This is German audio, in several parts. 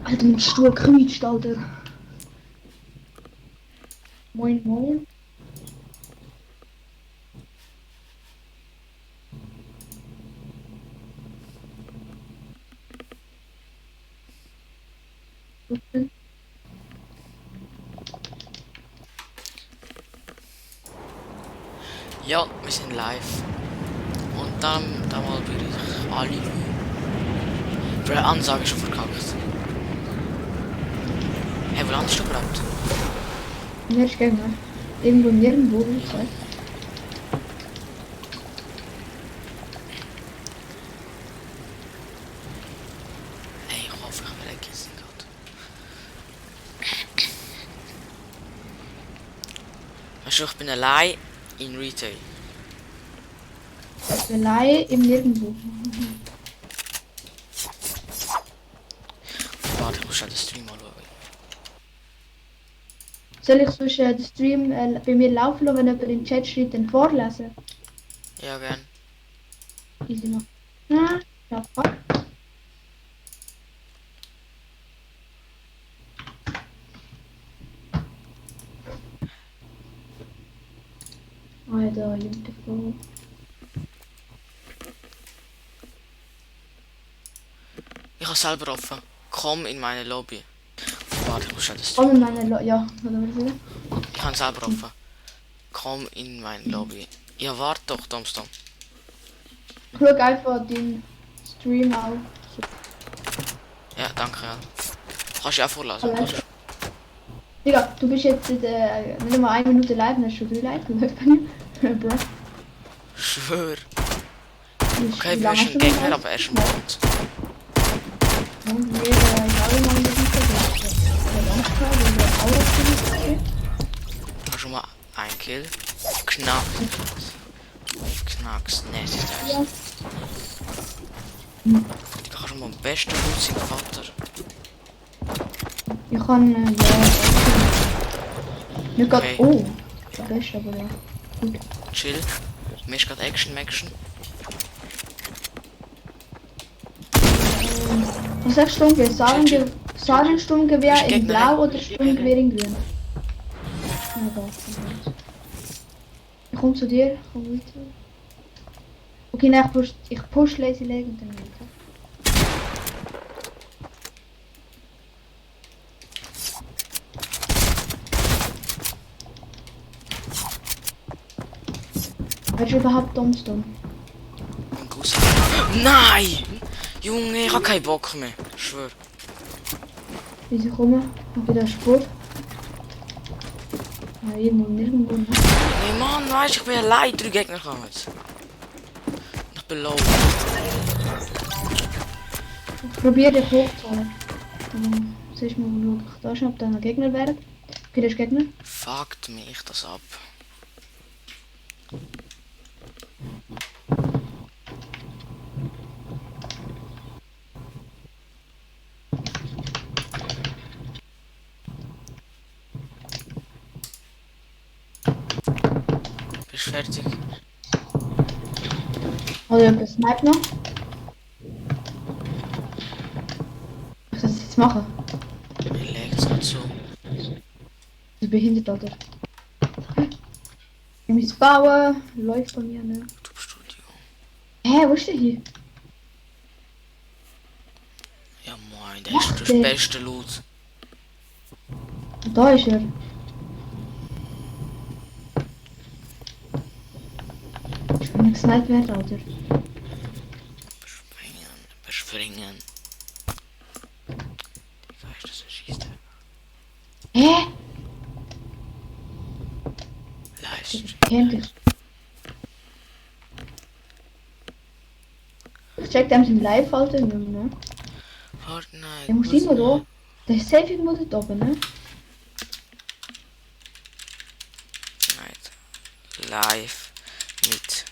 Alter, mein Stuhl quietscht, Alter. Moin, moin. Ja, wir sind live. Und dann da mal würde ich alle. Für eine Ansage schon verkackt. Hey, wo landest du überhaupt? Wer ist Gegner? Irgendwo nirgendwo, wie gesagt. Hey, ich hoffe, ich verrecke jetzt nicht gerade. Weißt du, ich bin allein in Retail. Belei im Nirgendwo. Warte, ich muss schon den Stream mal schauen. Soll ich sonst den Stream bei mir laufen lassen, wenn jemand in den Chat schreibt, dann vorlesen? Ja, gern. Easy noch. Ah, ja, fuck. Alter, beautiful. Ich habe selber offen. Komm in meine Lobby. Warte, ich muss schon den Komm Stream in mal schauen. meine ja, oder was? Ich habe selber offen. Komm in meine Lobby. Ja, warte doch, Domstom. Ich schau einfach den Stream auf. Ja, danke, ja. Kannst du auch vorlesen, Alles. kannst. Digga, du bist jetzt nicht mal 1 Minute live, dann hast du schon 3 Live. Läuft bei mir. Bro. Schwör. Wie Okay, wir lange sind hast du ein noch Gegner, live? aber erst im Monat. Und wir, alle mal ein bisschen Hast schon mal ein Kill. Knapp. Knacks. Nee, es ist ja. das. Ich habe schon mal am besten Hut sein Vater. Ich kann, ja. Nicht gerade, Okay, oh. Der Beste, aber ja. Gut. chill. Mir ist gerade Action. Was sagst du, Sturmgewehr? Chill. Sturmgewehr Bist in Gegner, blau hey? oder Sturmgewehr in grün? Ja, doch. Ich komm zu dir, komm weiter. Okay, nein, ich push Lazy Leg und dann weiter. Hast du überhaupt Domstorm? Ein Guss. Nein! Junge, ich habe keinen Bock mehr. Schwör. Wie sie kommen? Hab wieder Sport. Ja, irgendwo nirgendwo. Ne? Nee, Mann, weißt du, ich bin allein. 3 Gegner kommen jetzt. Ich bin low. Ich probiere dich hochzuholen. Siehst du mal, wo ich da schon, ob da noch Gegner wären. Okay, das ist Gegner. Fuckt mich das ab. Bist fertig? Oder jemand sniped noch. Was soll ich jetzt machen? Mir legt es nicht so. Ich behindert, Alter. Ich muss bauen. Läuft bei mir, ne? YouTube-Studio. Hä, wo ist der hier? Ja, moin, der Macht ist das der? beste Loot. Da ist er. Ich bin gesniped werden, Alter. Bespringen. Wie heißt das? Schießt Hä? Livestream. Kennt ihr? Ich check dem sind live, Alter. Ne? Fortnite. Der muss irgendwo da. Der ist safe irgendwo da oben, ne? Fortnite. Live mit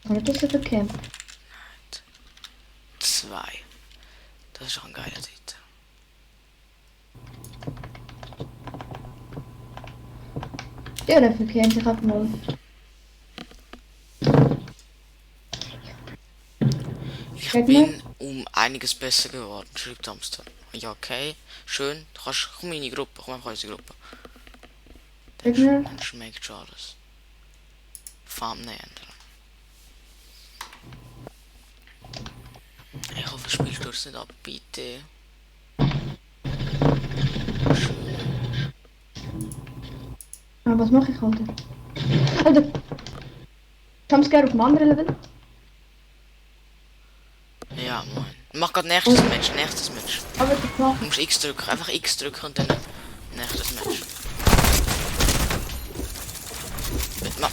Kann ich das jetzt camp? 2. Das ist doch ein geiler Titel. Ja, der verkennt sich halt mal. Ich Check bin um einiges besser geworden, schreibt Hamster. Ja, okay. Schön. Du kannst, komm in die Gruppe, komm einfach in unsere Gruppe. Gegner. Dann schmeckt schon alles. Thumbnail ändern. Ich hoffe, spielst du es nicht ab, bitte. Ah, was mache ich, Alter? Alter! Jumpscare auf dem anderen Level. Ja, moin. Mach grad nächstes Match, nächstes Match. Aber das Du mache musst X drücken, einfach X drücken und dann nächstes Match.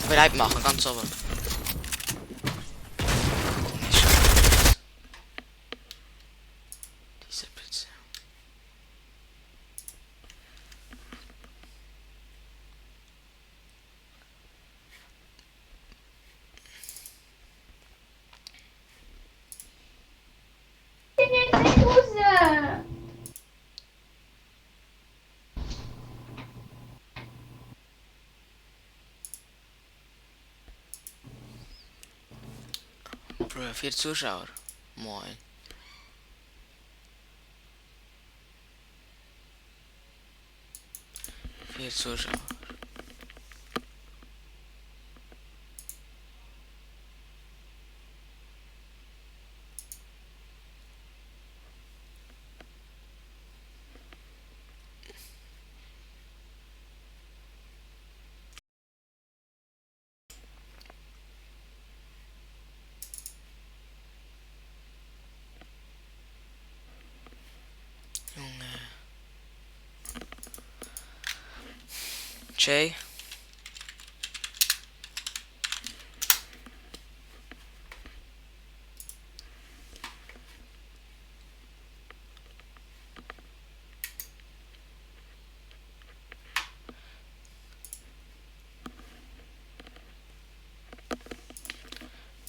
Bereit machen, ganz oben. Diese Pizza. Bro, 4 Zuschauer. Moin. Vier Zuschauer. Junge. Jay.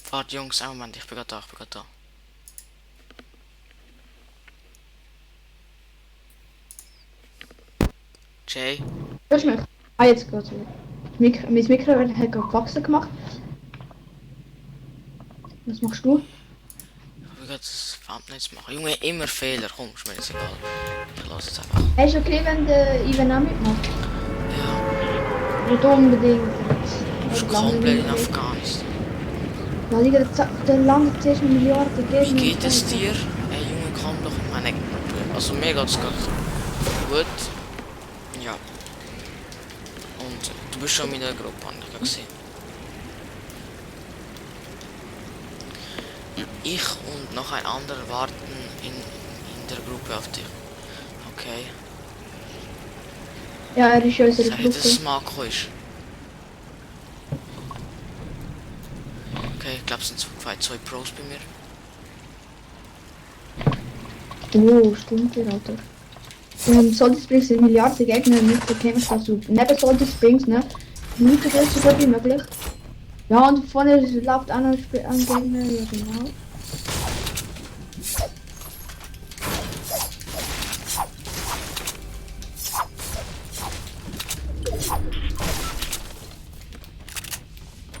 Warte Jungs, einen Moment, ich bin gerade da, ich bin gerade da. Jay. Hörst du mich? Ah, jetzt geht's wieder. Mein Mikro hat gerade gewachsen gemacht. Was machst du? Ich will gerade das Thumbnail machen. Junge, immer Fehler, komm, ist mir jetzt egal. Ich lasse es einfach. Hey, ist okay, wenn der Ivan auch mitmacht? Ja, Nicht unbedingt. du bist komplett in Afghanistan. Weil der landet zuerst mit Milliarden Geld. Wie geht es dir? Ey Junge, komm doch in meine Gruppe. Also mir geht's gerade gut. Ja. Und du bist schon in der Gruppe, habe ich gesehen. Ich und noch ein anderer warten in der Gruppe auf dich. Okay. Ja, er ist in unserer Sag ich, dass es Gruppe. Marco ist. Okay, ich glaube es sind zwei Pros bei mir. Oh, stimmt der, Alter. Solid Springs sind Milliarden Gegner mit der Kämpfe, also neben Solid Springs, ne? Minuten ist so gut wie möglich. Ja, und vorne läuft auch noch ein Gegner, ja genau.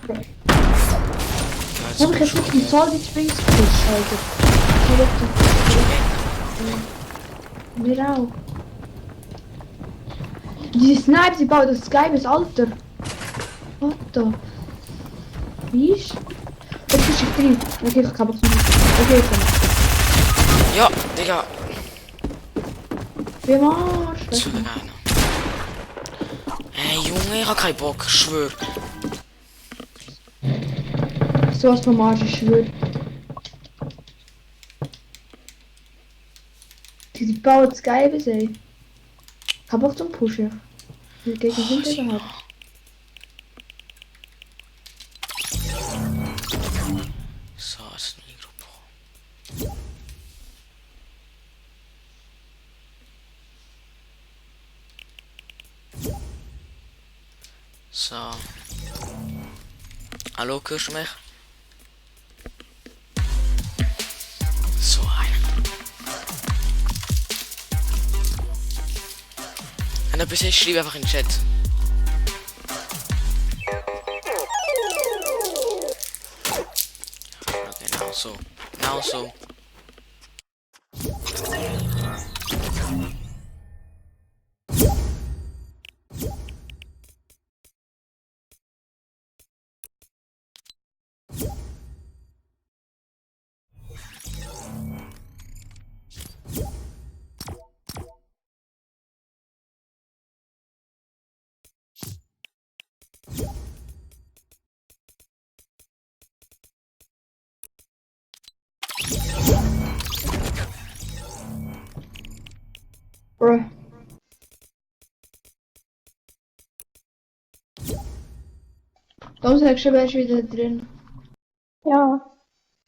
Ja, jetzt Hab ich jetzt schon nicht die Solid Springs Push, Alter. Mir auch. Die Snipes, die bauen das Sky bis Alter. What the? Wie ist? Jetzt ist ich drin. Okay, ich kann nicht. Okay, ich kann. Ja, Digga. Wie Marsch. Zu einer. Hey Junge, ich hab keinen Bock, ich schwör. So was von Marsch, ich schwör. Die bauen das Sky bis ey. Ich hab auch zum Pushen. Die Gegner sind Oh, überhaupt. So, es ist eine Gruppe. So. Hallo, hörst du mich? So ein. Wenn du etwas hast, schreib einfach in den Chat. Ja, genau so. Genau so. Bro. Da sagst du, wärst wieder drin. Ja.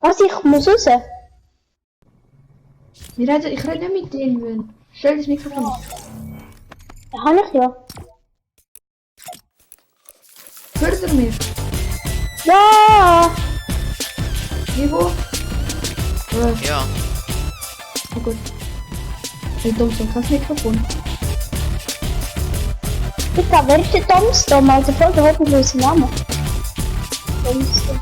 Was, ich muss raus? Ich rede nicht mit denen, wenn. Stell das Mikrofon. Ja, kann ich ja. Hört ihr mich? Ja! Niveau? Ja. Oh gut. Ich dumm so, kein Mikrofon. Digga, wer ist der Dummste? Also voll der hoffnungslose Name. Dummste.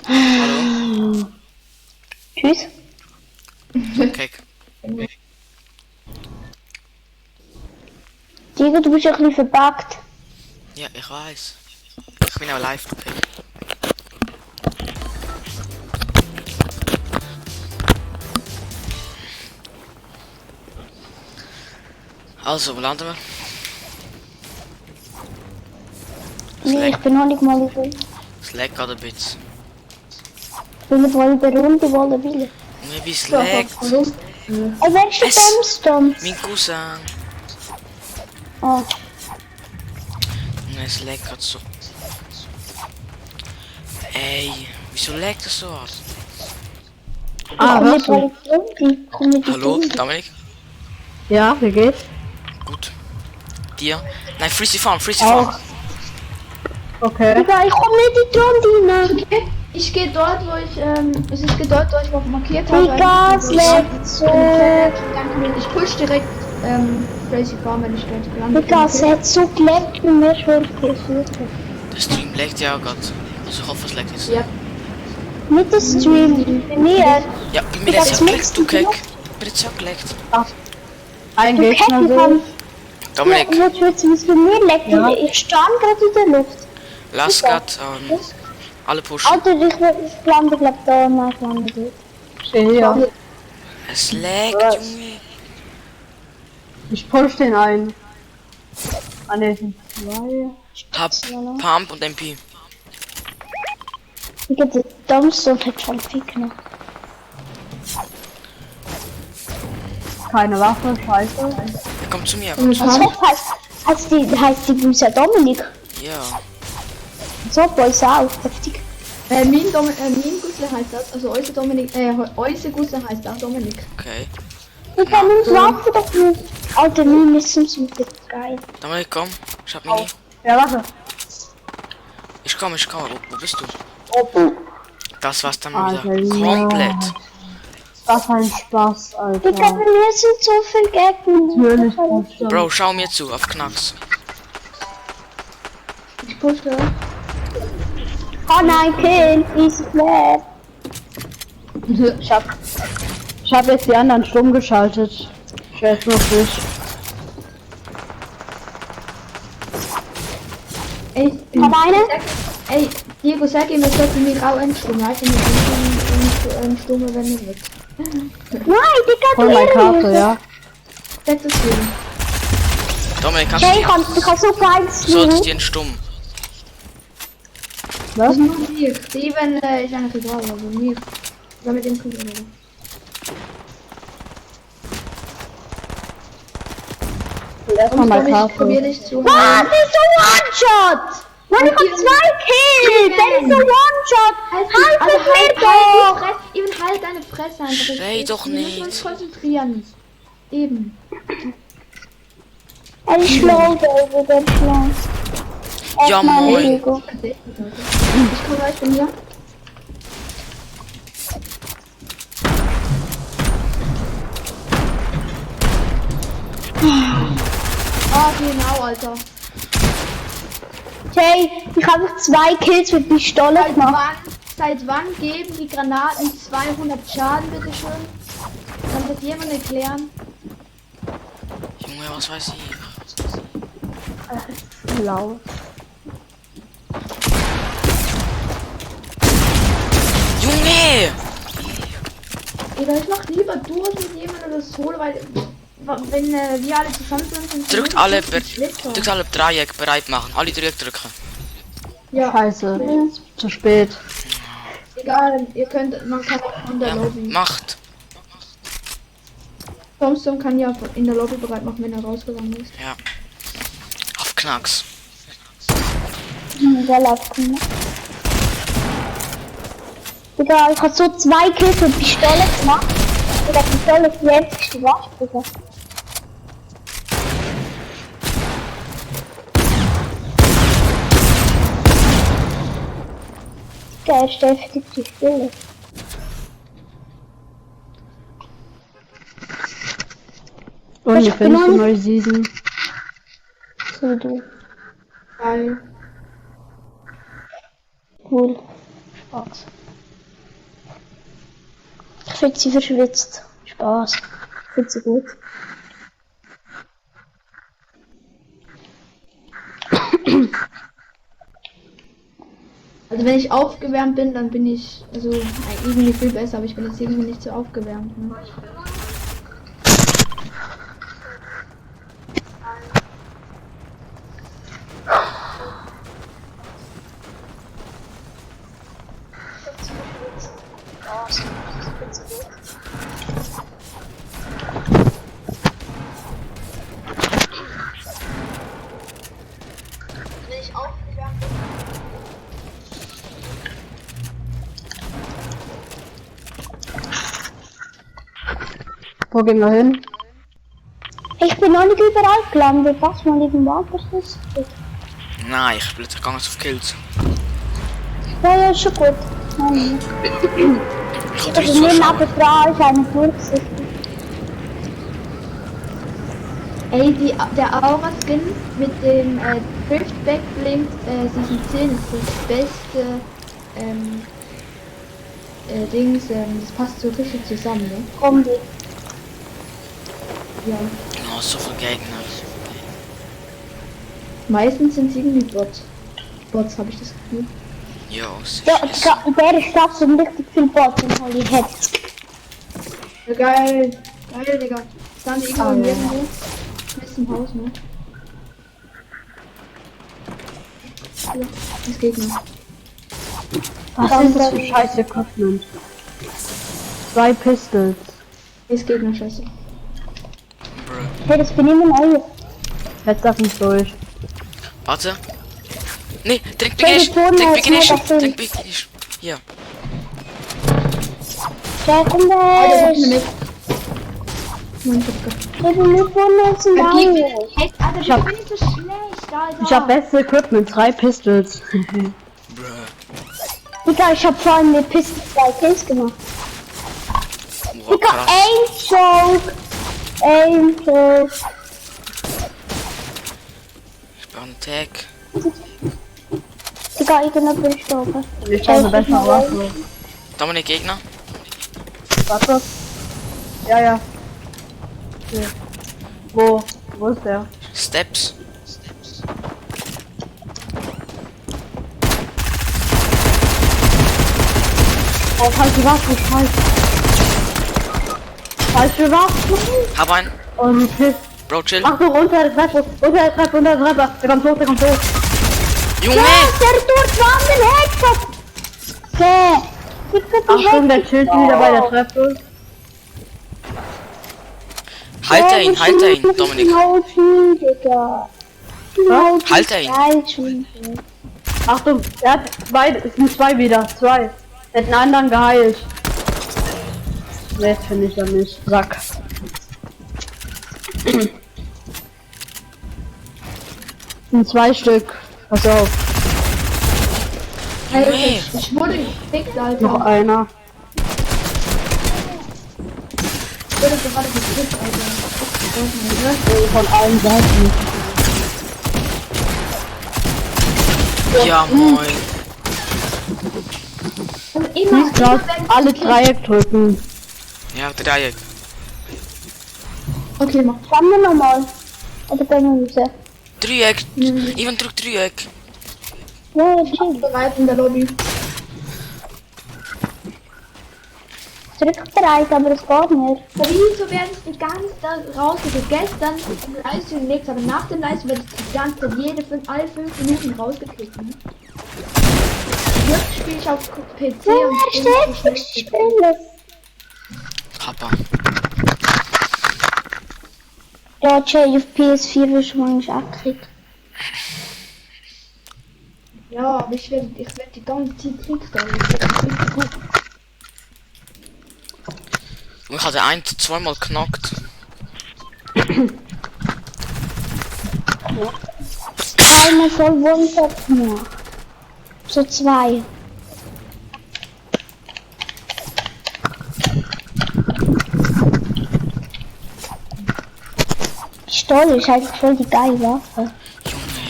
Hallo? Tschüss. Okay. Diego, du bist ein bisschen verbuggt. Ja, ich weiß. Ich bin auch live, okay. Also, wo landen wir? Nee, ich bin noch nicht mal über. Es leckt gerade ein bisschen. Ich bin nicht mal über Runde wollen will. Nee, wie es leckt. Hallo? Ey, wer ist der Dummste? Mein Cousin. Oh, Nee, es leckt gerade so. Ey, wieso leckt das so hart? komm was? nicht mal in die Runde. Komm nicht in die Hallo, Runde. Dominik? Ja, wie geht's? Gut. Dir? Nein, Freezy Farm, Freezy Farm. Okay. Digga, ich komm nicht in die Runde rein. Okay. Ich gehe dort, wo ich, ich gehe dort, wo ich was markiert habe. Digga, es leckt so. Ich push direkt, Crazy Farm, wenn ich dort gelandet Digga, es hat so geleckt und mir schon geführt. Der Stream leckt ja auch gerade. Also ich hoffe, es leckt jetzt. Ja. Nicht der Stream, bei mir. Ja, bei mir ist ja geleckt, du Keck. Bei dir ist ja geleckt. Ein Du Gegner Kecken so. kannst. Ja, Dominik, ich wissen, was bei mir leckt. Ja. Ich stand gerade in der Luft. lass grad alle pushen. Alter, ich lande, glaub da, nein, ich lande dort. Steh hier. Es leckt, Was? Junge. Ich push den ein. Ah ne, sind zwei. Hab Pump und MP. Digga, der Dummste und hat voll viel genommen. Keine Waffe, scheiße. Er kommt zu mir. Und Als ob heißt die Buse Dominik. Ja. Als ob uns auch, heftig. mein Gussler heißt das, also unser Dominik, unser Gussler heißt auch Dominik. Okay. Digga, nimm die Waffe doch nicht. Alter, nimm es zum Super geil. Dominik, komm. Ich hab Mini. Ja, warte. Ich komme. Wo bist du? Oh, Das war's dann mal Alter, wieder. ja. Komplett. was ein Spaß, Alter. Digga, bei mir sind so viele Gegner. Natürlich push dann. Bro, schau mir zu, auf Knacks. Ich push da. Oh nein, Kill, easy flat. Ich hab jetzt die anderen stumm geschaltet. Ich weiß noch nicht. Ey, Hab eine? ey, Diego, sag ihm, es sollte mich auch entstummen, weißt du, nicht stumme, wenn er wird. Nein, Digga, du Hol meine Karte, Ehrenlose. ja. Sag das hier. Dominik, kannst Ja, du ich kann so geil du solltest dir einen Stumm. Was? Was machen wir? Steven ist eigentlich egal, aber mir. Oder mit dem Kunden, oder? Erstmal Und meine ich Karte. probier dich zu Ah, heilen. das ist so One-Shot! Mann, ich hab 2 Kills! Das ist so One-Shot! Halt mich doch! Eben halt deine Fresse einfach. Schrei doch Wir müssen uns nicht. konzentrieren. Eben. Er ist schlau, David, er ist schlau. Ja, Erstmal moin. Diego. Ich komme gleich von hier. Ah, genau, Alter. Jay, ich habe 2 Kills mit Pistole gemacht. Seit wann geben die Granaten 200 Schaden, bitteschön? Kann das jemand erklären? Junge, was weiß ich? Laut. Junge! Digga, ich mach lieber durch mit jemandem oder Solo, weil wenn wir alle zusammen sind, Drückt alle Dreieck bereit machen. Alle Dreieck drücken. Ja, Scheiße. Zu spät. egal, man kann auch in der Ja, Lobby. macht. Thompson kann ja in der Lobby bereit machen, wenn er rausgegangen ist. Ja. Auf Knacks. Sehr laut gemacht. Digga, ich hab so 2 Kills mit Pistole gemacht. Digga, Pistole ist die heftigste Waffe, Digga. Digga, er stellt die Pistole. Und Ich ihr findet bin eine neue Season. So du. Weil, Cool. Spaß. Ich find sie verschwitzt. Spaß. Ich find sie gut. also wenn ich aufgewärmt bin, dann bin ich also irgendwie viel besser, aber ich bin jetzt irgendwie nicht so aufgewärmt. Ne? Wo gehen wir hin? Ich bin noch nicht überall gelandet. Was man irgendwo anders ist. Nein, ich bin jetzt gar nicht auf Kills. Ja, ja, ist schon gut. Nein, Ich hab das 3 ist mir Zuschauer. nebendran, ist eine Durchsicht. Ey, der Aura-Skin mit dem Drift Backblink Season 10 ist das beste Dings, das passt so richtig zusammen, ne? Kombi. Ja. Oh, so viele Gegner. Meistens sind es irgendwie Bots. Bots habe ich das Gefühl. Jo, es Ja, ist in der Stadt sind richtig viele Bots und Holy Heads. Ja, geil. Geil, Digga. Stand irgendwo Ah, ja. nirgendwo. Ist im Haus, ne? Ja, das Gegner. Was ist das für scheiß Equipment? 2 Pistols. Ist Gegner, scheiße. Bruh. Hey, das bin immer neu. Jetzt darf nicht durch. Warte. Nee, Drink Hey, die Beginnish! Tone Drink ist Beginnish! mega schön. Drink Beginnish! Hier. Ja, komm Alter, da. ich hab ne mit. Mann, ich hab ge- Ich bin nicht von uns Ja, gib mir neu. den Heck, Alter, Ich hab- bin nicht so schlecht, Alter. Ich hab beste Equipment, 3 Pistols. Bruh. Digga, ich hab vorhin mit Piste 2 Kills gemacht. Wow, Digga, krass. ein Joke. Ich bin ein Tag. Digga, ich bin auf den Stoppen. Ich habe eine bessere Waffe. Dominik Gegner. Warte. Ja, ja. Okay. Wo ist der? Steps. Oh, falsche Waffe, falsch. Falsche Waffe. Hab einen. Und Piss. Bro, chill. Achtung, unter der Treppe, unter der Treppe, unter der Treppe. Der kommt hoch, der kommt hoch. Junge! Der tut wandern, Headshot. Okay. Achtung, der chillt wieder bei der Treppe. Halt er ihn, Dominik. Halt er ihn. Achtung, er hat beide, es sind 2 wieder, 2. Er hat einen anderen geheilt. Ne, jetzt finde ich dann nicht. Sack. Sind 2 Stück. Pass auf, Alter, Junge! ich wurde gefickt, Alter. noch einer. Ich wurde gerade gefickt, Alter. Von allen Seiten. Ja, moin. Und immer, Gerade wenn alle Dreieck drücken. Ja, Dreieck. Okay, mach. Schauen wir nochmal. Oder gehen wir raus? Dreieck. Ivan drückt Dreieck. Ja, chill. Bereit in der Lobby. Zurückbereit, aber es geht nicht. Wieso werden es die ganze Zeit rausgekickt? Gestern im Livestream nichts, aber nach dem Livestream wird es die ganze Zeit alle 5 Minuten rausgekickt. Ne? Jetzt spiele ich auf PC Ja, und er steht nicht spielen. Papa. Ja, Jay, auf PS4 wirst du manchmal auch gekriegt. Ja, aber ich werde die ganze Zeit kriegt. Und ich hatte ein, zweimal knackt. Einmal voll One-Shot gemacht. So 2. Pistole ist halt voll die geile Waffe.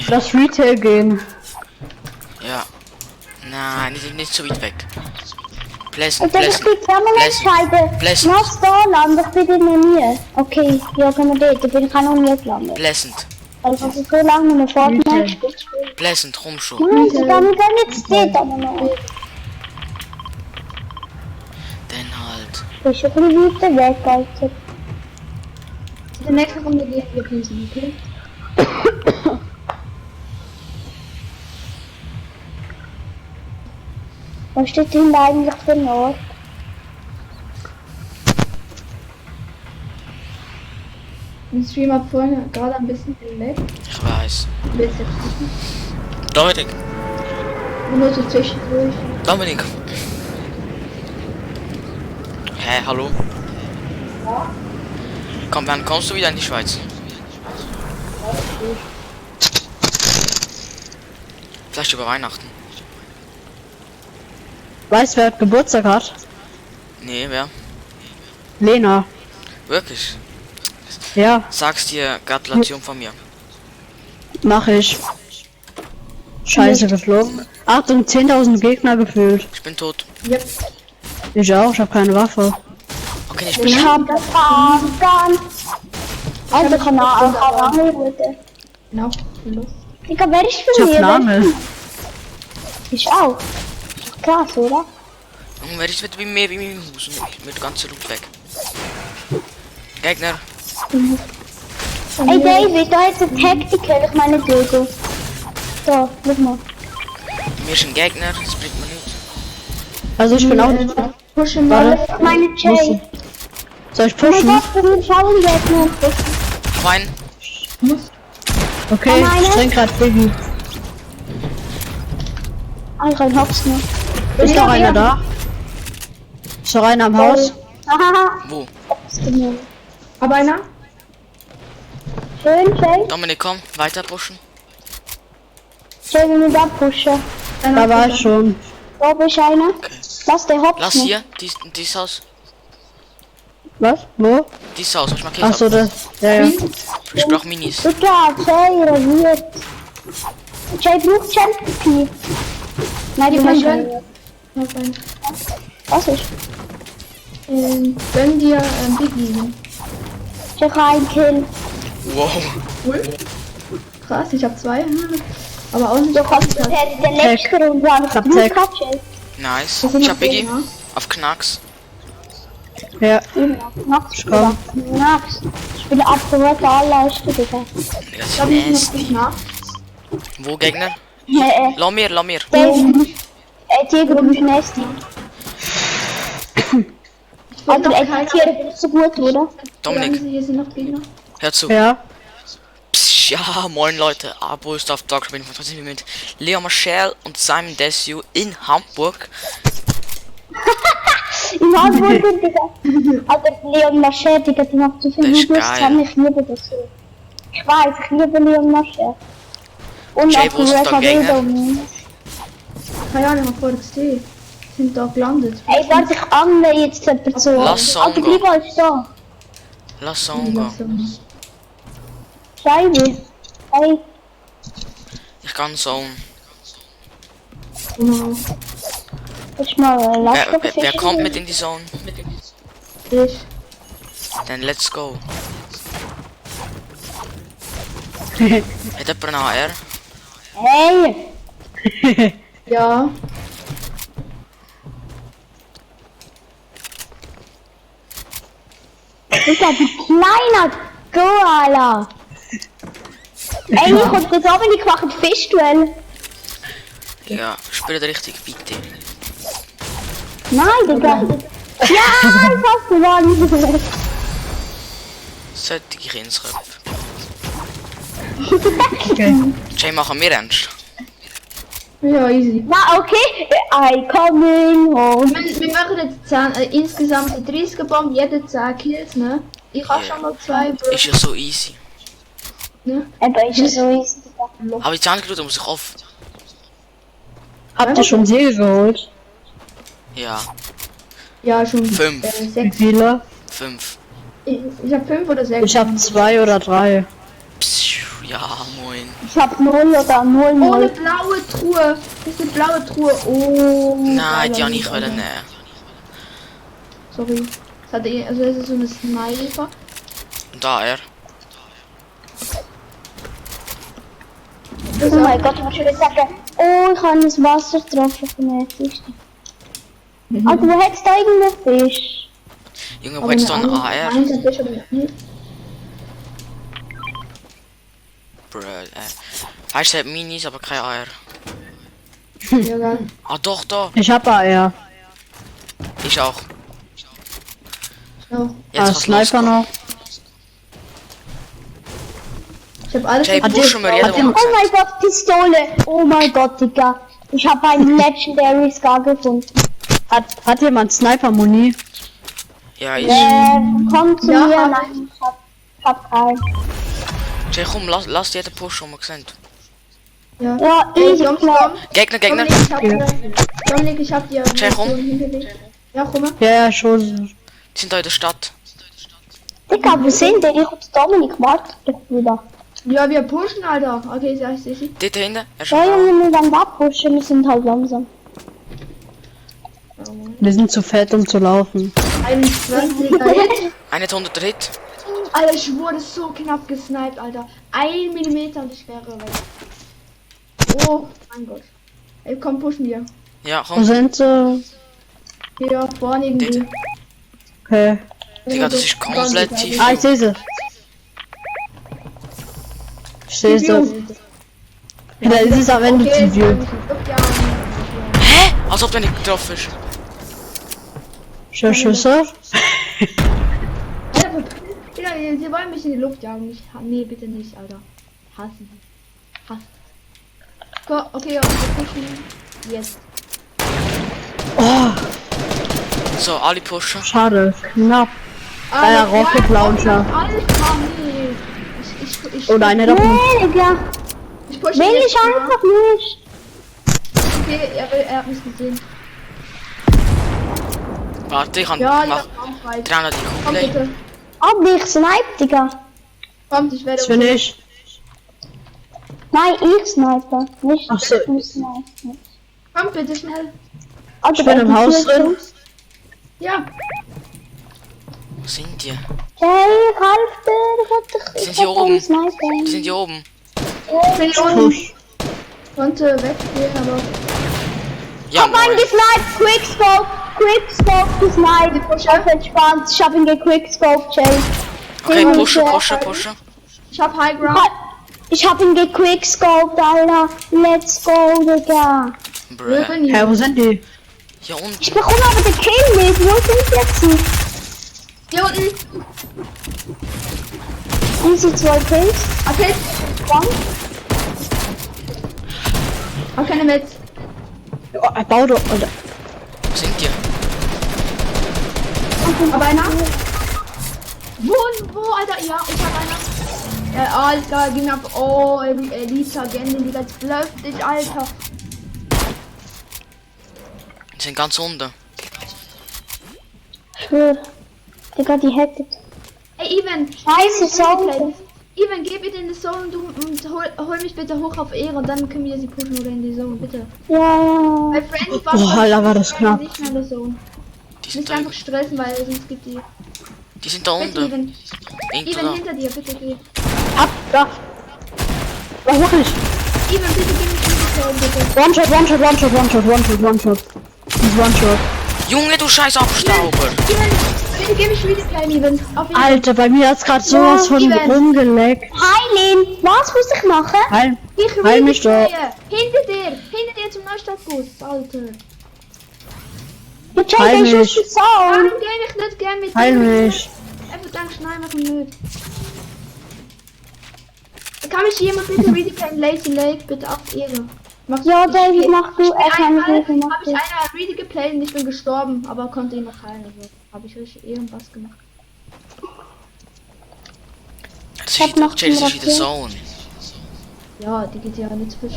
Das Retail gehen. Ja. Nein, nicht so weit weg. Und dann Pleasant. spielt ja mal entscheiden. Pleasant. Was da landen? Ich bin dort noch nie. Okay, ja, können wir dort. Da bin ich auch noch nie gelandet. Pleasant. Also, ich so lange mit Fortnite gespielt. Pleasant, komm schon. Nein, so dann gehen jetzt dort aber noch. Dann halt. Das ist ein bisschen weiter weg, Alter. In der nächsten Runde gehen wir Prinzen, okay? Was steht denn da eigentlich für ein Ort? Ein Stream hat vorhin gerade ein bisschen geleckt. Ich weiß. Bisschen. Dominik. Und nur so zwischendurch. Dominik. Hä, hallo? Komm, wann kommst du wieder in die Schweiz? Vielleicht über Weihnachten. Weißt du, wer Geburtstag hat? Nee, wer? Lena. Wirklich? Ja, Sagst dir Gratulation von mir. mach ich. Scheiße geflogen. Achtung, 10.000 Gegner gefühlt. Ich bin tot. Yep. Ich auch, ich habe keine Waffe. Okay, ich Ich bin hab das Fahrrad. Also, kann auch Angel bitte. Genau. Los. Digga, wer ist Ich für hab mich? Name. Ich auch. Krass, oder? Wer ist mit mir wie mir im Haus? Mit der ganzen Loot weg. Gegner. Ey David, da ist ein Tactical, ich meine Dildo. So, guck mal. Mir ist ein Gegner, das bringt mir nicht. Also ich bin auch. Pushen mal. Warte, Ich meine Jay. soll ich Oh mein pushen? Gott, wir sind schauen jetzt noch. Fein. Okay, Meine? ich trinke grad Biggie. Alter, ich hab's noch. Ist noch einer da? Ist noch einer am Haus? Hahaha. Wo? Aber einer? Schön, Jay. Dominik, komm, weiter pushen. Jay, wir müssen abpushen. Da war ich schon. Wo bist einer? Lass den Hops Lass noch. hier, dieses Haus. Was? Wo? Dieses Haus, ich markiert Ach so, hab. das. Ja, ja. Ich brauch Minis. Digga, Jay reagiert. Jay braucht Champion. Nein, die Ja, kann gönn. schon. Auf einen. Was ist? Gönn dir Biggie. Ich hab einen Kill. Wow. Krass, ich habe 2. Aber auch nicht Du kannst den letzten Runde an. Hab Du Tag. kannst Jay. Nice. Das sind Ich noch hab Biggie. Gegner. Auf Knacks. Ja. Max, Komm. Max. Ich bin absolut allerleiste, Digga. Das ist Ich habe nicht nasty. noch Gegner. Wo Gegner? Nee, Lass mir, lass mir. Tiger, du bist nasty. Alter, Tiger, du bist so gut, oder? Dominik, Hier sind noch Gegner. hör zu. Ja. Psst, ja, moin Leute. Abo ist auf Dog. Bin ich mit Leo Marshall und Simon Desue in Hamburg. In Hamburg, Digga. Alter, Leon Marcher, Digga, die macht so viel Das ist Videos geil. zusammen. Ich liebe das so. Ich weiß, ich liebe Leon Marcher. Und Jay, auch wo ist Red der Gegner? Wilder. Keine Ahnung, auf VXT. Sind da gelandet. Ey, warte, ich angle jetzt jemand so. Lass Alter, Song bleib alles da. Lass Song gehen. Scheibe. Ey, Ich kann Zone. Genau. Ich mal Wer kommt mit in die Zone? Ich. Dann let's go. Hat jemand einen AR? Hey! Ja. Du bist ein kleiner Koala! Ey, ich hab das aber nicht gemacht, Fischduell! Ja, spielt richtig, bitte. Nein, Digga! Ja, fast gewonnen! Sollte ich ins Köpf. Okay. Jay, machen wir ernst. Ja, easy. Na, okay, I coming home! Wir machen jetzt 10, insgesamt 30 Bomben, jeder 10 Kills, ne? Ich hab schon mal 2, Bro. Ist ja so easy. Ne? Aber ist ja so easy, Digga. Aber die Zahngelude muss ich auf. Habt ihr schon Siege geholt? Ja, Ja, schon 5. Wie 6. viele? 5. Ich hab 5 oder 6. Ich hab 2 oder 3. Ja, moin. Ich hab 0 oder 0, Oh, eine 0. blaue Truhe. Das ist eine blaue Truhe. Oh. Nein, die Alter, habe ich Alter. nehmen. Sorry. Das hatte also das ist so eine Sniper. Und AR. Oh mein Gott, ich wollte schon sagen, oh, ich habe das Wasser getroffen von der Kiste. Alter, wo hättest du eigentlich Fisch? Junge, wo hättest du einen AR? Nein, das ist aber nicht. Bro, Heißt, er hat Minis, aber kein AR. Ja, geil. Ah, doch, da. Ich hab AR. Ich auch. Ja. Jetzt kann's Sniper losgehen. noch. Ich hab alles. Jay, Hat pushen wir ihr- jeden, hat wo ihr- wir Oh mein sind. Gott, Pistole! Oh mein Gott, Digga. Ich habe einen Legendary Scar gefunden. Hat jemand Sniper-Muni? Ja, ich. Komm zu Ja, mir. hab Nein, ich hab keinen. Jay, komm, lass jeden pushen, wo wir sind. Ja. Ja, Ey, easy, Jungs, klar. komm. Gegner, Gegner. Dominik, ich hab dir Jay, komm. Munition hingelegt. Ja, komm mal. Ja, schon. Die sind da in der Stadt. Digga, wo sind die? Ich hab Dominik gewartet doch wieder. Ja, wir pushen, Alter. Okay, ich sehe sie. Dort hinten. Er ist Ja, schon da. Junge, wir werden abpushen, wir sind halt langsam. Wir sind zu fett, um zu laufen. 21er Hit. 100er Hit. Alter, ich wurde so knapp gesniped, Alter. 1 Millimeter und ich wäre weg. Oh, mein Gott. Ey, komm, pushen wir. Ja, Wo komm. sind sie? Hier vorne irgendwie. Okay. Digga, das ist komplett tief. Ah, ich sehe sie. Ich sehe sie. Da ist es am Ende zu viel. Hä? Als ob der nicht getroffen ist. Schüsse? Ja, sie wollen mich in die Luft jagen. Nee, bitte nicht, Alter. Hassen. Hassen. Okay, ja, wir pushen. Jetzt. Oh, So, alle pushen. schade. Knapp. Ja, Rocket Launcher. Alter, nee. Ich Oder eine davon. Nee, Digga. Ich pushe Will jetzt ich mal. einfach nicht. Okay, er hat mich gesehen. Warte, ich Ja, habe ja, gemacht. komm, frei. 300 die Komm Kugel. bitte. Aber ich snipe, Digga. Kommt, ich werde. Das bin ich. Nein, ich snipe. Nicht Ach so. du snipe. Komm bitte schnell. Also, Ich bin im Haus drin. Ja. Wo sind die? Hey, half dir. Die sind hier oben. Die Sniper. sind hier oben. Ich bin unten. Push. Konnte weggehen, aber. Ja, Hab einen moin. gesniped. Quickscope gesniped. Ich hab entspannt. Ich hab ihn gequickscoped, Jay. Okay, Junge, pushen, sehr pushen, geil. pushen. Ich hab High Ground. Ich hab ihn gequickscoped, Alter. Let's go, Digga. Wo Bruh. bin ich? Hä, wo sind die? Hier unten. Ich bekomme aber den Kill nicht. Wo sind die jetzt? Hier unten. Easy 2 Kills. Okay. Komm. Hab keine Metz. Oh, er baut doch. Oder? Wo sind die? Aber einer. Wo, Alter? Ja, ich hab einer. Ja, alles klar, ging ab. Oh, Elite Agenten, die ganz blöft dich, Alter. Die sind ganz unten. Schwör. Digga, die hättet. Ey, Even. Scheiße, sorry. Ivan, geh bitte in die Zone und hol mich bitte hoch auf Ehre und dann können wir sie pushen oder in die Zone, bitte. Ja. Bei Friends Boah, Alter, war das knapp. nicht mehr in der Zone. Die sind Nicht da, einfach stressen, weil sonst gibt die... die sind da Bitte, unten. Ivan. Irgendwo Ivan, da. hinter dir, bitte geh. Ab, da. Was mach ich? Ivan, bitte geh mich in die Zone, bitte. One-Shot, One-Shot, One-Shot, One-Shot, One-Shot, One-Shot. One-Shot. Junge, du scheiß Abstauber. Ivan, bitte geh mich wieder klein, Ivan. Auf jeden Fall. Alter, bei mir hat's gerade sowas von Ivan. rumgeleckt. Heilen. Was muss ich machen? Heil, Ich heil mich doch. Hinter dir zum Neustartbus, Alter. Ja, Jay, Heil der ist mich. aus der Zone. Warum geh ich nicht gern mit Heil dir? mich. Einfach dank Schneiden machen nicht. Kann mich jemand bitte Ready Play Lazy Lake bitte auf Ehre? Ja, David, mach du. Er kann Einmal nicht machen. habe ich einer Ready geplayt und ich bin gestorben, aber konnte ihn noch heilen. Also habe ich richtig irgendwas gemacht. Das hab ist noch wieder, das ist eine wieder Zone. Ja, die geht ja nicht so viel.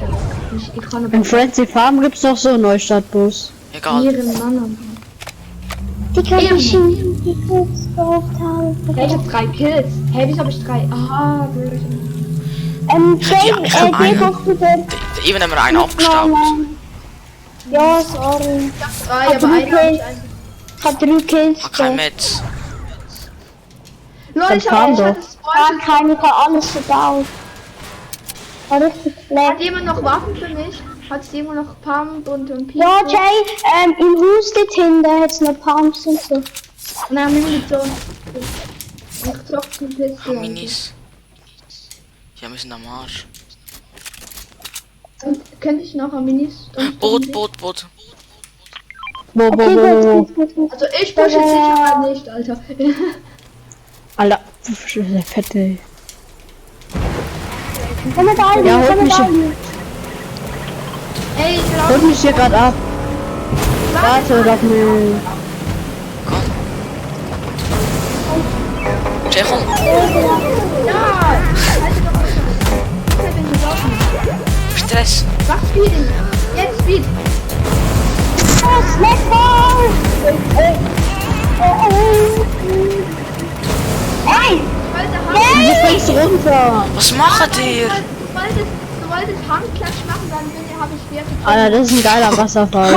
Ich kann aber In Frenzy Farm gibt's doch so einen Neustartbus. Egal. ihren Mann. Die kann Eben. ich die kurz drauf haben. Hey, ich hab 3 Kills. Hey, wieso hab ich 3? Ah, blöd. Jay, ich hab geh einen. doch bitte. Eben haben wir einen aufgestaubt. Ja, sorry. Ich hab 3, Hab aber du einer hab ich Kills? einfach. Ich hab 3 Kills. Ah, kein gemacht. Metz. Leute, Dann ich fahren hab doch. das Ja, Spoil. keine, ich hab alles verbaut. War richtig Hat schlecht. jemand noch Waffen für mich? Hat jemand noch Pump und Pistol? Ja, Jay, im Haus dort hinten hat's noch Pumps und so. Nein, Munition. Ich zock zum Pistol. Minis. Ja, wir sind am Arsch. Und könnte ich noch ein Minis? Boot. Wo, Okay, gut. Also ich pushe jetzt sicher mal nicht, Alter. Alter, der fette. Komm mit da, Ja, holt komm mit mich da. Ey, ich will auch Holt mich hier gerade ab. Warte doch mal. Komm. Jay, komm. Ja! Halt doch mal. Ich bin gelaufen. Stress. Mach Speed. Jetzt Speed. Yes, let's go! Ey! Du springst runter. Was macht ihr? Du wolltest Handklatsch machen, dann habe ich schwer getroffen. Alter, das ist ein geiler Wasserfall.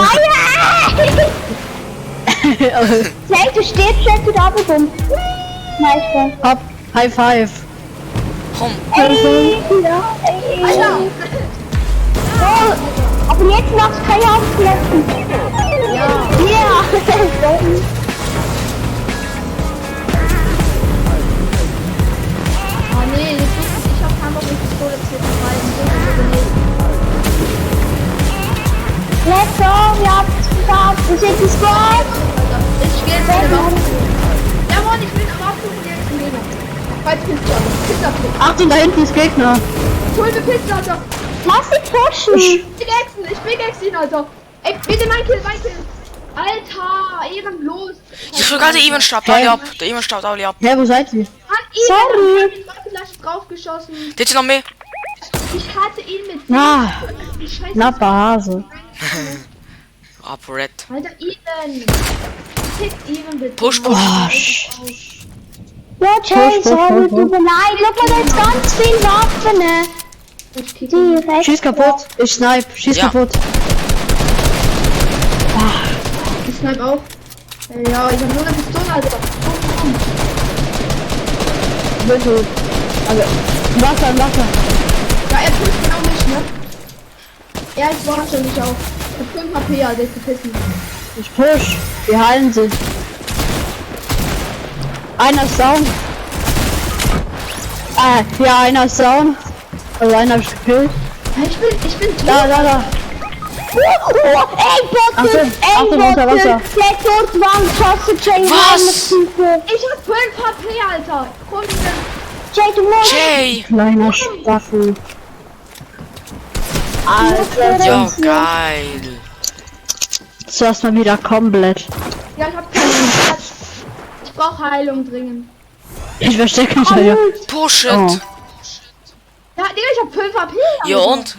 Jay, du stehst schon wieder abgekommen. Meister. Hopp, High Five. Komm. Ey, ja, ey. Alter! Oh, aber jetzt machst du keine Aufplätzen. Ja! Ja! Oh nee, jetzt muss ich auf Hamburg mit Pistole zu vertreiben. Let's go, wir haben es sind die Squad. Ich gehe jetzt wieder raus. Jawohl, ich bin am Abflug und jetzt ein Gegner. Falls Pizza. Pizza. Achtung, da hinten ist Gegner. Hol mir Pizza, Alter. Lass dich pushen. Ich pickaxe ihn, Alter. Ey, bitte mein Kill. Alter, ehrenlos. Ich sogar der Ivan staubt alle ab. Der Ivan staubt alle ab. Hä, wo seid ihr? Sorry. Ich hab gleich draufgeschossen. Jetzt sind noch mehr. Ich hatte ihn mit. Na, Die Scheiße. knapper Hase. Ab Red. Alter, Even. Pickt Even bitte. Push. Oh, Ja, Jay, sorry, tut mir leid. Guck mal, da ist ganz viel Waffen. Ne? Ich kick ihn. Direkt. Schieß kaputt. Ich snipe. Schieß Ja. kaputt. Ich snipe auch. Ja, ich hab nur eine Pistole, Alter. Bitte. Also, Wasser, Wasser. Ja, er pusht genau mich, ne? Ja, ich war schon nicht auf. Ich hab 5 HP, Alter, ich gepissen. Ich push. Wir heilen sie. Einer ist down. Ja, einer ist down. Also einer hab ich gekillt. Ich bin tot. Da. Ey, Ach so, Botte! Achtung, unter Wasser. Der dort war ein Klasse, Jay. Was? Ich hab 5 HP, Alter. Komm, Jay, du musst. Jay. Kleiner Staffel. Alter, Ja, geil. so hast mal wieder komplett. Ja, ich hab keine Zeit. Ich brauch Heilung dringend. Ich verstecke mich ja. Push it. Oh. Ja, Digga, ich hab 5 HP. Ja Alter. und?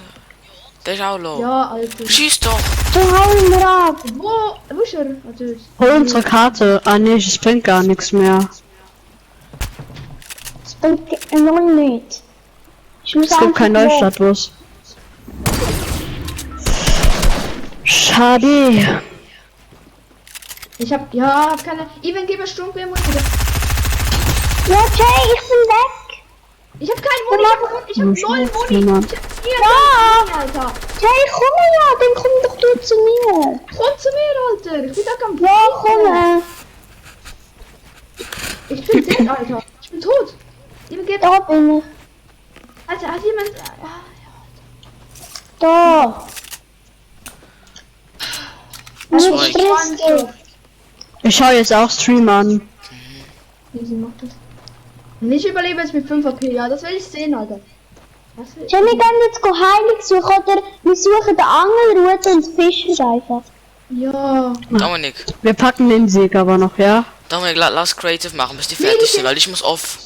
Der ist auch low. Ja, Alter. Schieß doch. Du hauen wir ab. Wo ist er? Natürlich. Hol unsere Karte. Ah nee, es bringt gar nichts mehr. bringt noch nicht. Ich muss Es gibt keinen los. Neustadtbus. Schade. Ich hab keine. Even, gib mir Sturmgewehr. Ja, Jay, ich bin weg. Ich hab keinen Muni, ich hab 0 Muni. Niemand. Ich hab 4 Muni, Alter. Jay, komm ja, dann komm doch du zu mir. Komm zu mir, Alter. Ich bin da am Ja, komm. Ich bin dead, Alter. Ich bin tot. Even, gib. Da bin ich. Alter, hat jemand. Da. Zwei. Nicht Stress. Ich schau jetzt auch Stream an. Easy macht das. Und ich überlebe jetzt mit 5 AP, ja, das will ich sehen, Alter. Was will Jay, wir gehen jetzt Heilig suchen oder wir suchen den Angelrute und fischen einfach. Ja. Dominik, Wir packen den Sieg aber noch, ja? Dominik, lass Creative machen, bis die fertig sind, weil ich muss off.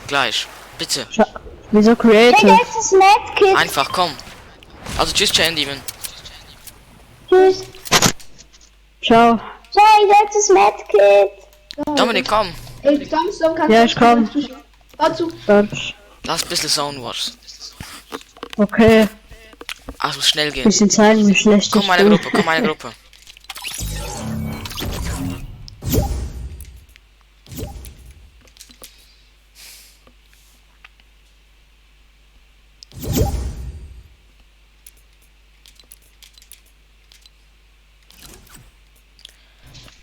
Gleich. Bitte. Wieso Jay, Creative? da ist das Medkit. Einfach, komm. Also tschüss, Chain Demon. Tschüss. Ciao. Jay, da ist das Medkit. Dominik, komm. Ey, Samstag kannst Ja, du ich komm. Dazu. Quatsch. Lass ein bisschen Zone Wars. Okay. Ach, es muss schnell gehen. Bisschen zeigen, wie schlecht Komm ich meine bin. Gruppe, komm meine Gruppe.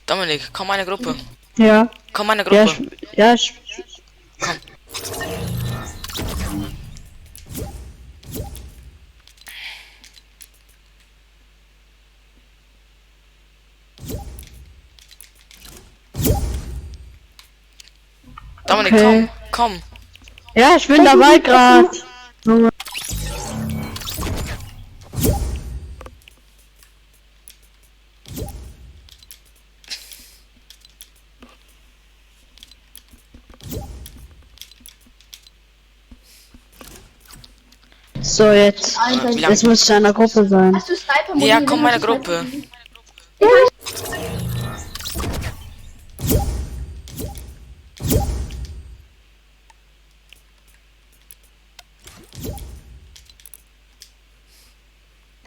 Dominik, komm meine Gruppe. Ja. Komm meine Ja, Gruppe. ich Komm. Dominik, Okay. komm. ja, ich bin dabei gerade. So, jetzt. Alter, Wie lange? Jetzt muss ich in einer Gruppe sein. hast du Sniper-Muni? Ja, Dann komm hast meine du Gruppe. Sniper-Muni.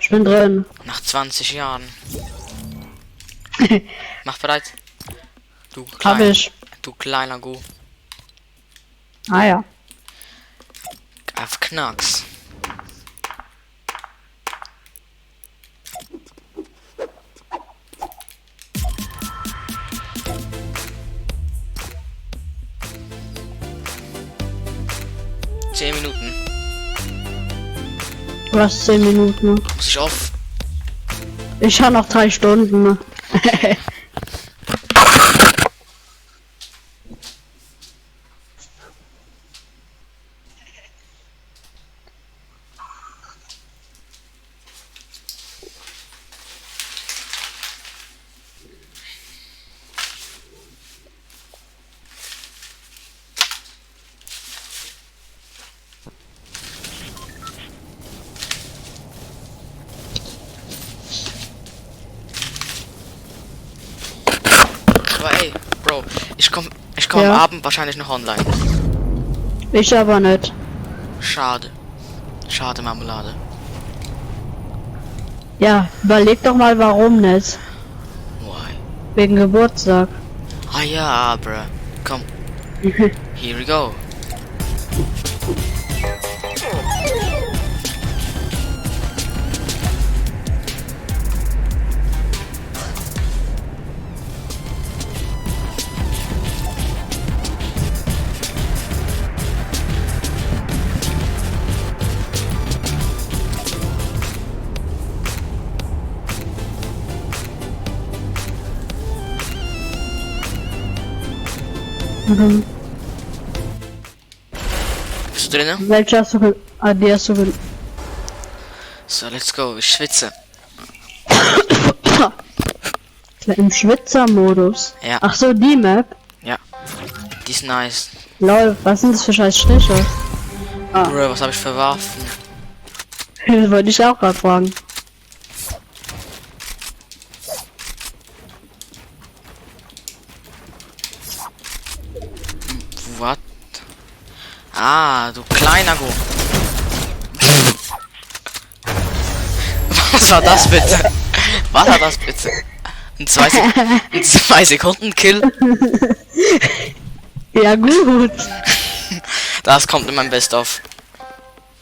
Ich bin drin. Nach 20 Jahren. Mach bereit. Du Hab kleiner, ich. du kleiner Gu. Ah ja. Auf Knacks. Zehn Minuten. Du hast 10 Minuten. Muss ich auf. Ich habe noch 3 Stunden. Aber ey, Bro, ich komm Ja. am Abend wahrscheinlich noch online. Ich aber nicht. Schade. Schade, Marmelade. Ja, überleg doch mal, warum nicht. Why? Wegen Geburtstag. Ah ja, bruh. Komm, here we go. Mhm. Bist du drin? Welche hast du die hast du So, let's go. Ich schwitze. im Schwitzer-Modus? Ja. Ach so, die Map? Ja. Die ist nice. Lol, was sind das für scheiß Striche? Bro, was habe ich für Waffen? Das wollte ich auch gerade fragen. What? Ah, du kleiner Go. Was war das bitte? Was war das bitte? Ein 2 Sekunden Kill? Ja, gut. Das kommt in mein Best-of.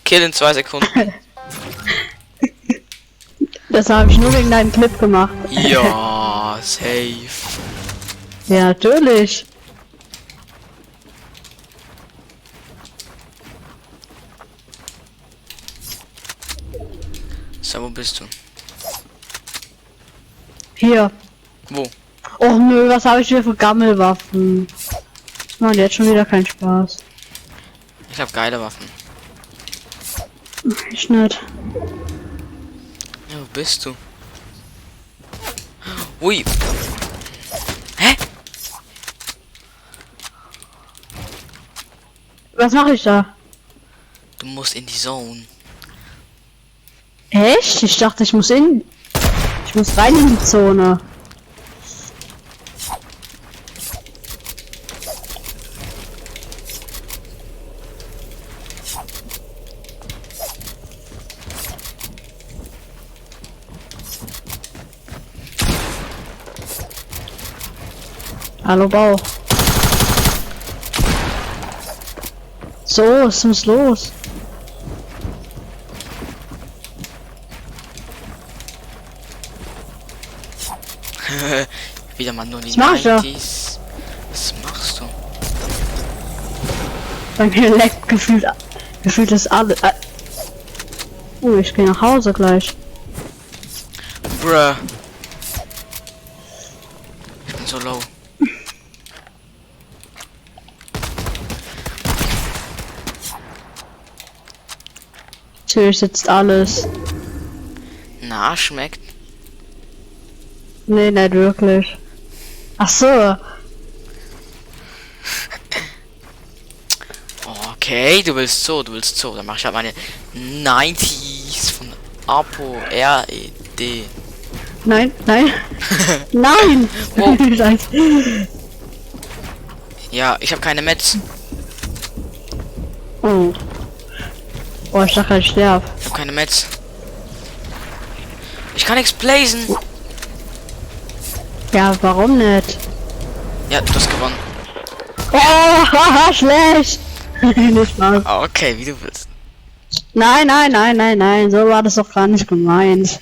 Kill in 2 Sekunden. Das habe ich nur wegen deinem Clip gemacht. Ja, safe. Ja, natürlich. So, wo bist du? Hier. Wo? Och nö, was habe ich hier für Gammelwaffen? Das macht jetzt schon wieder keinen Spaß. Ich habe geile Waffen. Ich nicht. Ja, wo bist du? Ui. Hä? Was mache ich da? Du musst in die Zone. Echt? Ich dachte, ich muss rein in die Zone. Hallo Bauch. So, was ist los? Wieder mal nur die Was mach ich da? 90s. Was machst du? Bei mir leckt gefühlt ist alles. Ich gehe nach Hause gleich. Bruh. Ich bin so low. Natürlich sitzt alles. Na, schmeckt. Nee, nicht wirklich. Ach so. Okay, du willst so. Dann mach ich halt meine 90s von Apo RED. Nein, nein. Nein! Wow. Scheiße. Ja, ich habe keine Mets. Oh. Oh, ich dachte, ich sterb. Ich habe keine Mets. Ich kann nichts blazen. Ja, warum nicht? Ja, du hast gewonnen. Oh, schlecht! Nicht mal. Ah, okay, wie du willst. Nein, nein, nein, nein, nein, so war das doch gar nicht gemeint.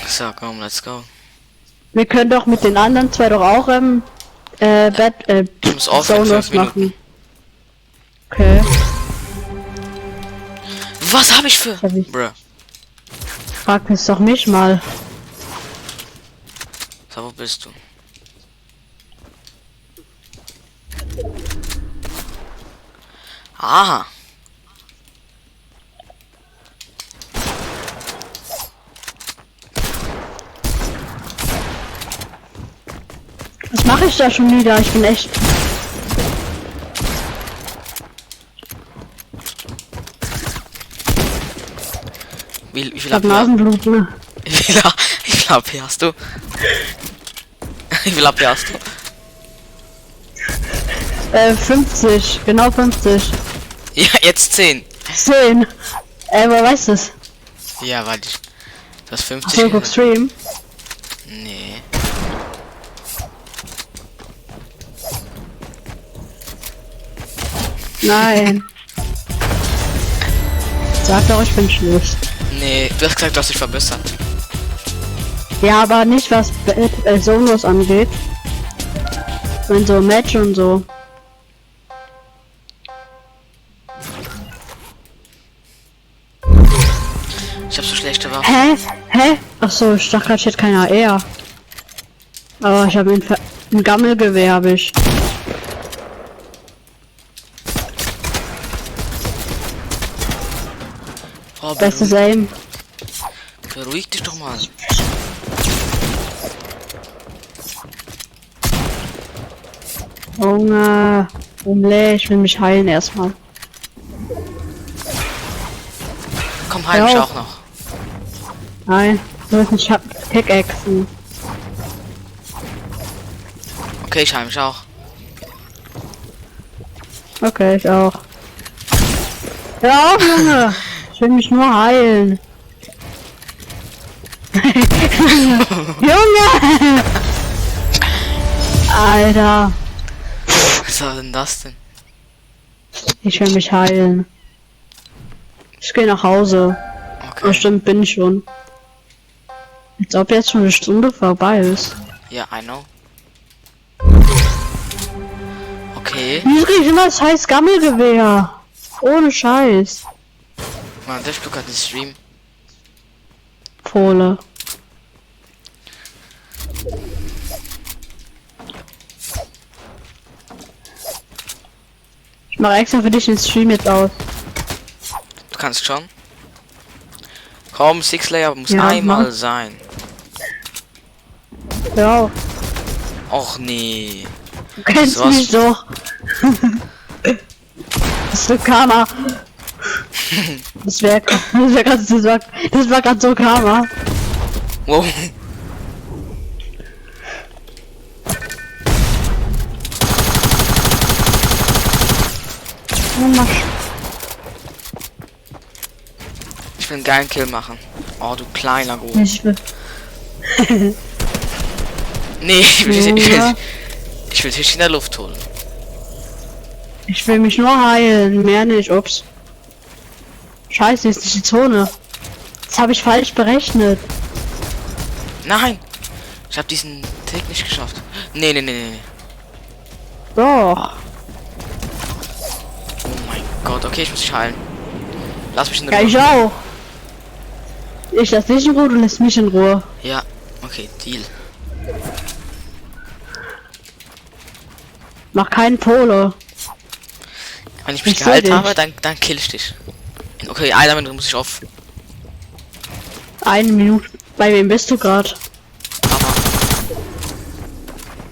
So, komm, let's go. Wir können doch mit den anderen zwei doch auch Ich muss aufhören, 5 Sonos Minuten. machen. Okay. Was habe ich für... Hab ich- Bruh. Frag mich doch mich mal. So, wo bist du? Aha. Was mache ich da schon wieder? Ich bin echt. Wie Ich viel hab AP Nasenbluten. wie viel AP hast du? Wie viel AP hast du? 50, genau 50. Ja, jetzt 10. 10. Wer weiß das? Ja, weil ich... Das 50... Achso, guck Stream. Nee. Nein. Sag doch, ich bin schlecht. Nee, du hast gesagt, du hast dich verbessert. Ja, aber nicht was Sonos angeht. Wenn so Match und so. Ich hab so schlechte Waffen. Hä? Hä? Achso, ich dachte gerade, ich hätte keine AR. Aber ich habe ein Gammelgewehr, habe ich. Oh, Bestes Aim. beruhig dich doch mal. Junge. Ich will mich heilen erstmal. Komm, heim ich Ja. auch noch. Nein, du willst nicht Pickaxen. Okay, ich heim mich auch. Okay, ich auch. Hör auf, Junge! Ich will mich nur heilen. Junge! Alter, Was war denn das denn? ich will mich heilen. Ich gehe nach Hause. Okay. Bestimmt bin ich schon. Als ob jetzt schon eine Stunde vorbei ist. Ja, I know. Okay. Wie krieg ich immer das scheiß Gammelgewehr? Ohne Scheiß. Man, der spielt gerade den Stream. Pole. Ich mache extra für dich den Stream jetzt aus. Du kannst schon. Komm, Six Layer muss Ja, einmal mach. sein. Ja, Och nee. du kennst Was? mich doch. Das ist so Karma. Das war gerade so Karma. Wow. Ich will einen geilen Kill machen. Oh, du kleiner Go. Ich will. Nee, ich will Ja. ich will dich in der Luft holen. Ich will mich nur heilen, mehr nicht. Ups. Scheiße, ist nicht die Zone. Das habe ich falsch berechnet. Nein! Ich habe diesen Trick nicht geschafft. Nee. Doch. Oh mein Gott, okay, ich muss dich heilen. Lass mich in Ja, der ich Ruhe. auch. Ich lass dich in Ruhe, du lässt mich in Ruhe. Ja, okay, Deal. Mach keinen Pole. Wenn ich mich Ich seh geheilt dich. habe, dann kill ich dich. Okay, einer Minute muss ich auf. Eine Minute. Bei wem bist du gerade?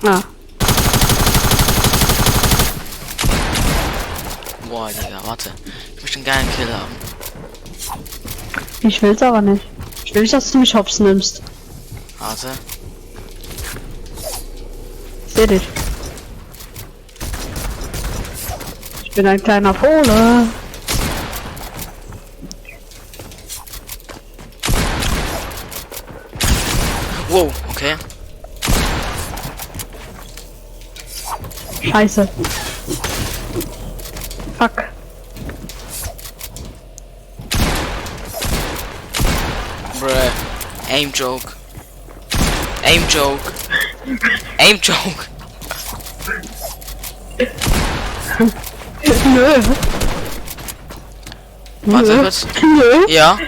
Aber. Ah. Boah, Digga, warte. Ich möchte einen geilen Kill haben. Ich will's aber nicht. Ich will nicht, dass du mich hops nimmst. Warte. Seh dich. Ich bin ein kleiner Pole. Wow, okay. Scheiße. Fuck. Bruh. Aim joke. Aim joke. Aim joke. Nö. Warte kurz. Nö. Ja.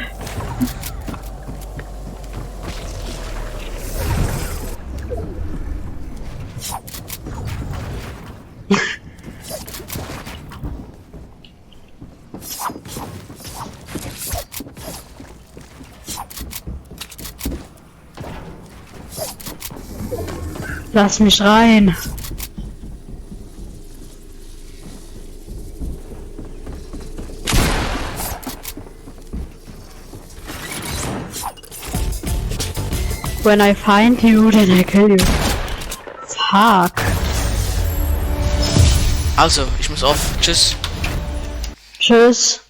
Lass mich rein. When I find you, then I kill you. Fuck. Also, ich muss auf. Tschüss. Tschüss.